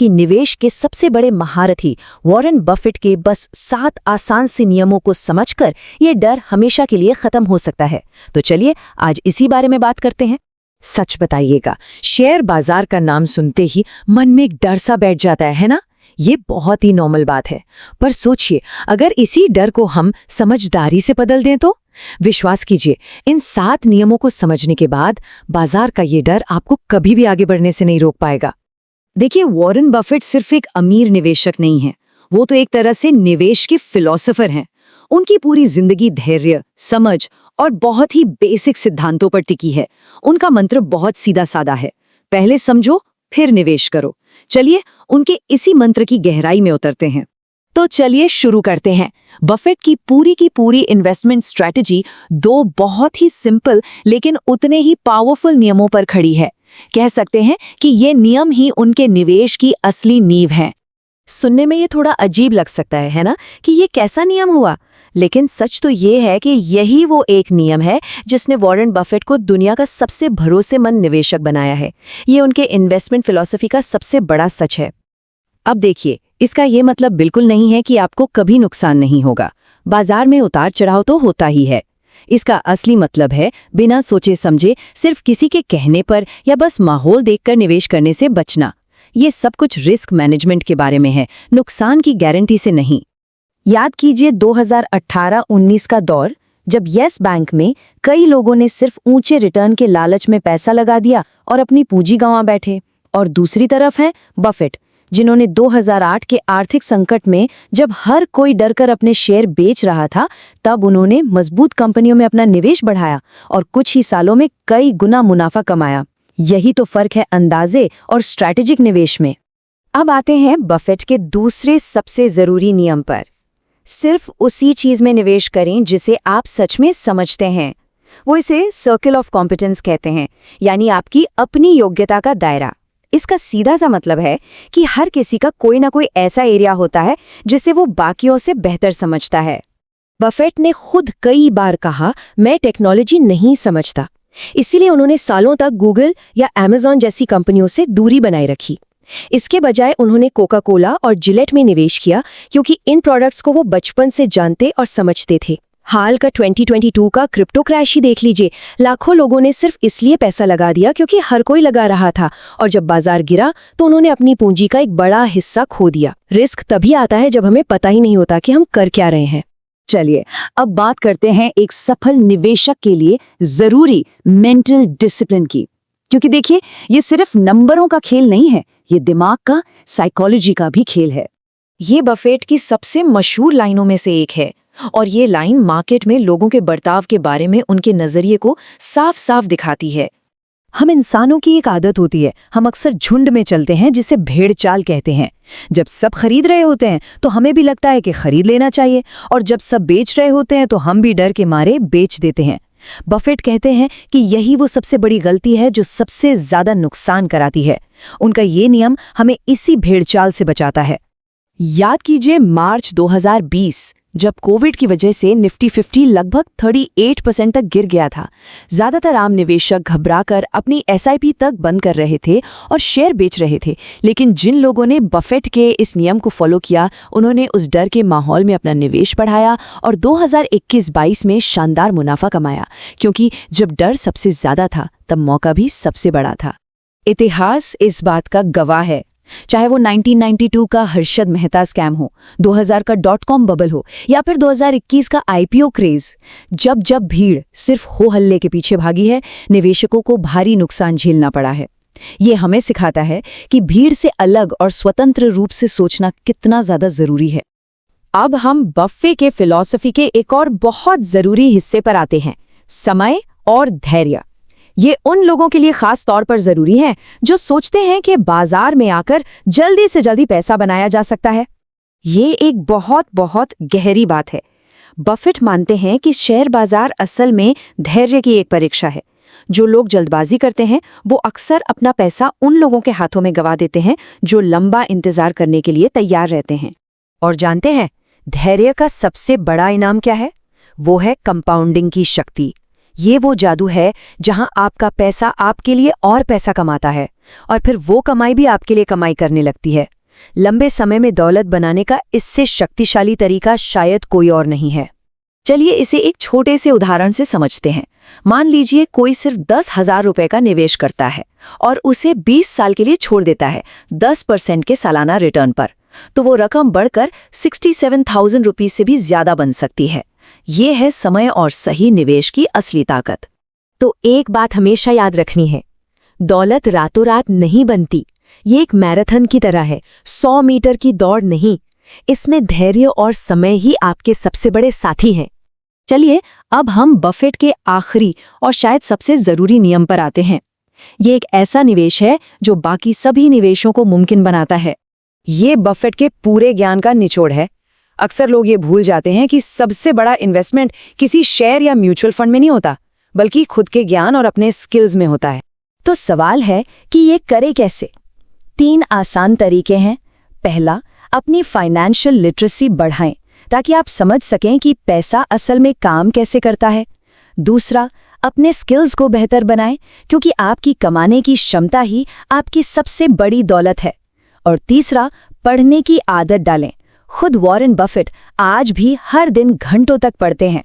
कि निवेश के सबसे बड़े महारथी वॉरेन बफेट के बस 7 आसान से नियमों को समझकर ये डर हमेशा के लिए खत्म हो सकता है। तो चलिए आज इसी बारे में बात करते हैं। सच बताइएगा, शेयर बाजार का नाम सुनते ही मन में एक डर सा बैठ जाता है ना? ये बहुत ही नॉर्मल बात है, पर सोचिए अगर इसी डर को हम समझदारी से बदल दें तो? विश्वास कीजिए, इन 7 नियमों को समझने के बाद बाजार का ये डर आपको कभी भी आगे बढ़ने से नहीं रोक पाएगा। देखिए, वॉरेन बफेट सिर्फ एक अमीर निवेशक नहीं है, वो तो एक तरह से निवेश के फिलोसोफर हैं। उनकी पूरी जिंदगी धैर्य, समझ और बहुत ही बेसिक सिद्धांतों पर टिकी है। उनका मंत्र बहुत सीधा साधा है, पहले समझो फिर निवेश करो। चलिए उनके इसी मंत्र की गहराई में उतरते हैं। तो चलिए शुरू करते हैं। बफेट की पूरी इन्वेस्टमेंट स्ट्रैटेजी 2 बहुत ही सिंपल लेकिन उतने ही पावरफुल नियमों पर खड़ी है। कह सकते हैं कि ये नियम ही उनके निवेश की असली नींव हैं। सुनने में ये थोड़ा अजीब लग सकता है ना, कि ये कैसा नियम हुआ? लेकिन सच तो ये है कि यही वो एक नियम है जिसने वॉरेन बफेट को दुनिया का सबसे भरोसेमंद निवेशक बनाया है। ये उनके इन्वेस्टमेंट फिलॉसफी का सबसे बड़ा सच है। अब देखिए, इसका ये मतलब बिल्कुल नहीं है कि आपको कभी नुकसान नहीं होगा। बाजार में उतार चढ़ाव तो होता ही है। इसका असली मतलब है बिना सोचे समझे सिर्फ किसी के कहने पर या बस माहौल देखकर निवेश करने से बचना। ये सब कुछ रिस्क मैनेजमेंट के बारे में है, नुकसान की गारंटी से नहीं। याद कीजिए 2018-19 का दौर, जब येस बैंक में कई लोगों ने सिर्फ ऊंचे रिटर्न के लालच में पैसा लगा दिया और अपनी पूंजी गंवा बैठे। और दूसरी तरफ है बफेट, जिन्होंने 2008 के आर्थिक संकट में जब हर कोई डरकर अपने शेयर बेच रहा था, तब उन्होंने मजबूत कंपनियों में अपना निवेश बढ़ाया और कुछ ही सालों में कई गुना मुनाफा कमाया। यही तो फर्क है अंदाजे और स्ट्रैटेजिक निवेश में। अब आते हैं बफेट के दूसरे सबसे जरूरी नियम पर। सिर्फ उसी चीज में निवेश करें जिसे आप सच में समझते हैं। वो इसे सर्कल ऑफ कॉम्पिटेंस कहते हैं, यानी आपकी अपनी योग्यता का दायरा। इसका सीधा सा मतलब है कि हर किसी का कोई ना कोई ऐसा एरिया होता है जिसे वो बाकियों से बेहतर समझता है। बफेट ने खुद कई बार कहा, मैं टेक्नोलॉजी नहीं समझता। इसीलिए उन्होंने सालों तक गूगल या अमेज़न जैसी कंपनियों से दूरी बनाए रखी। इसके बजाय उन्होंने कोका कोला और जिलेट में निवेश किया, क्योंकि इन प्रोडक्ट्स को वो बचपन से जानते और समझते थे। हाल का 2022 का क्रिप्टो क्रैश ही देख लीजिए। लाखों लोगों ने सिर्फ इसलिए पैसा लगा दिया क्योंकि हर कोई लगा रहा था, और जब बाजार गिरा तो उन्होंने अपनी पूंजी का एक बड़ा हिस्सा खो दिया। रिस्क तभी आता है जब हमें पता ही नहीं होता कि हम कर क्या रहे हैं। चलिए अब बात करते हैं एक सफल निवेशक के लिए जरूरी मेंटल डिसिप्लिन की, क्योंकि देखिए ये सिर्फ नंबरों का खेल नहीं है, ये दिमाग का, साइकोलॉजी का भी खेल है। ये बफेट की सबसे मशहूर लाइनों में से एक है, और ये लाइन मार्केट में लोगों के बर्ताव के बारे में उनके नजरिए को साफ साफ दिखाती है। हम इंसानों की एक आदत होती है, हम अक्सर झुंड में चलते हैं, जिसे भेड़ चाल कहते हैं। जब सब खरीद रहे होते हैं तो हमें भी लगता है कि खरीद लेना चाहिए, और जब सब बेच रहे होते हैं तो हम भी डर के मारे बेच देते हैं। बफेट कहते हैं कि यही वो सबसे बड़ी गलती है जो सबसे ज्यादा नुकसान कराती है। उनका ये नियम हमें इसी भेड़चाल से बचाता है। याद कीजिए मार्च 2020, जब कोविड की वजह से निफ्टी 50 लगभग 38% तक गिर गया था। ज्यादातर आम निवेशक घबराकर अपनी एसआईपी तक बंद कर रहे थे और शेयर बेच रहे थे, लेकिन जिन लोगों ने बफेट के इस नियम को फॉलो किया, उन्होंने उस डर के माहौल में अपना निवेश बढ़ाया और 2021-22 में शानदार मुनाफा कमाया, क्योंकि जब डर सबसे ज्यादा था तब मौका भी सबसे बड़ा था। इतिहास इस बात का गवाह है। चाहे वो 1992 का हर्षद मेहता स्कैम हो, 2000 का .com बबल हो, या फिर 2021 का आईपीओ क्रेज, जब जब भीड़ सिर्फ हो हल्ले के पीछे भागी है, निवेशकों को भारी नुकसान झेलना पड़ा है। ये हमें सिखाता है कि भीड़ से अलग और स्वतंत्र रूप से सोचना कितना ज्यादा जरूरी है। अब हम बफे के फिलॉसफी के एक और बहुत जरूरी हिस्से पर आते हैं, समय और धैर्य। ये उन लोगों के लिए खास तौर पर जरूरी है जो सोचते हैं कि बाजार में आकर जल्दी से जल्दी पैसा बनाया जा सकता है। ये एक बहुत बहुत गहरी बात है। बफेट मानते हैं कि शेयर बाजार असल में धैर्य की एक परीक्षा है। जो लोग जल्दबाजी करते हैं वो अक्सर अपना पैसा उन लोगों के हाथों में गंवा देते हैं जो लंबा इंतजार करने के लिए तैयार रहते हैं। और जानते हैं धैर्य का सबसे बड़ा इनाम क्या है? वो है कंपाउंडिंग की शक्ति, ये वो जादू है जहां आपका पैसा आपके लिए और पैसा कमाता है और फिर वो कमाई भी आपके लिए कमाई करने लगती है। लंबे समय में दौलत बनाने का इससे शक्तिशाली तरीका शायद कोई और नहीं है। चलिए इसे एक छोटे से उदाहरण से समझते हैं। मान लीजिए कोई सिर्फ 10,000 रुपए का निवेश करता है और उसे 20 साल के लिए छोड़ देता है 10% के सालाना रिटर्न पर, तो वो रकम बढ़कर 67,000 रुपीज से भी ज्यादा बन सकती है। ये है समय और सही निवेश की असली ताकत। तो एक बात हमेशा याद रखनी है, दौलत रातों रात नहीं बनती। ये एक मैराथन की तरह है, 100 मीटर की दौड़ नहीं। इसमें धैर्य और समय ही आपके सबसे बड़े साथी हैं। चलिए अब हम बफेट के आखिरी और शायद सबसे जरूरी नियम पर आते हैं। ये एक ऐसा निवेश है जो बाकी सभी निवेशों को मुमकिन बनाता है। ये बफेट के पूरे ज्ञान का निचोड़ है। अक्सर लोग ये भूल जाते हैं कि सबसे बड़ा इन्वेस्टमेंट किसी शेयर या म्यूचुअल फंड में नहीं होता, बल्कि खुद के ज्ञान और अपने स्किल्स में होता है। तो सवाल है कि ये करे कैसे? 3 आसान तरीके हैं। पहला, अपनी फाइनेंशियल लिटरेसी बढ़ाएं ताकि आप समझ सकें कि पैसा असल में काम कैसे करता है। दूसरा, अपने स्किल्स को बेहतर बनाएं क्योंकि आपकी कमाने की क्षमता ही आपकी सबसे बड़ी दौलत है। और तीसरा, पढ़ने की आदत डालें। खुद वॉरेन बफेट आज भी हर दिन घंटों तक पढ़ते हैं।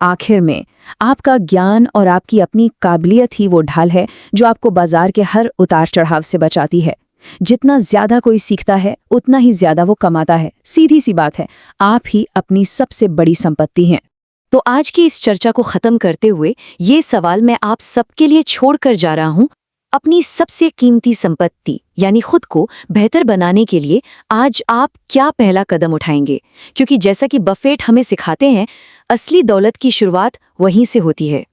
आखिर में, आपका ज्ञान और आपकी अपनी काबिलियत ही वो ढाल है जो आपको बाजार के हर उतार चढ़ाव से बचाती है। जितना ज्यादा कोई सीखता है उतना ही ज्यादा वो कमाता है। सीधी सी बात है, आप ही अपनी सबसे बड़ी संपत्ति हैं। तो आज की इस चर्चा को खत्म करते हुए ये सवाल मैं आप सबके लिए छोड़कर जा रहा हूं। अपनी सबसे कीमती संपत्ति यानी खुद को बेहतर बनाने के लिए आज आप क्या पहला कदम उठाएंगे? क्योंकि जैसा कि बफेट हमें सिखाते हैं, असली दौलत की शुरुआत वहीं से होती है।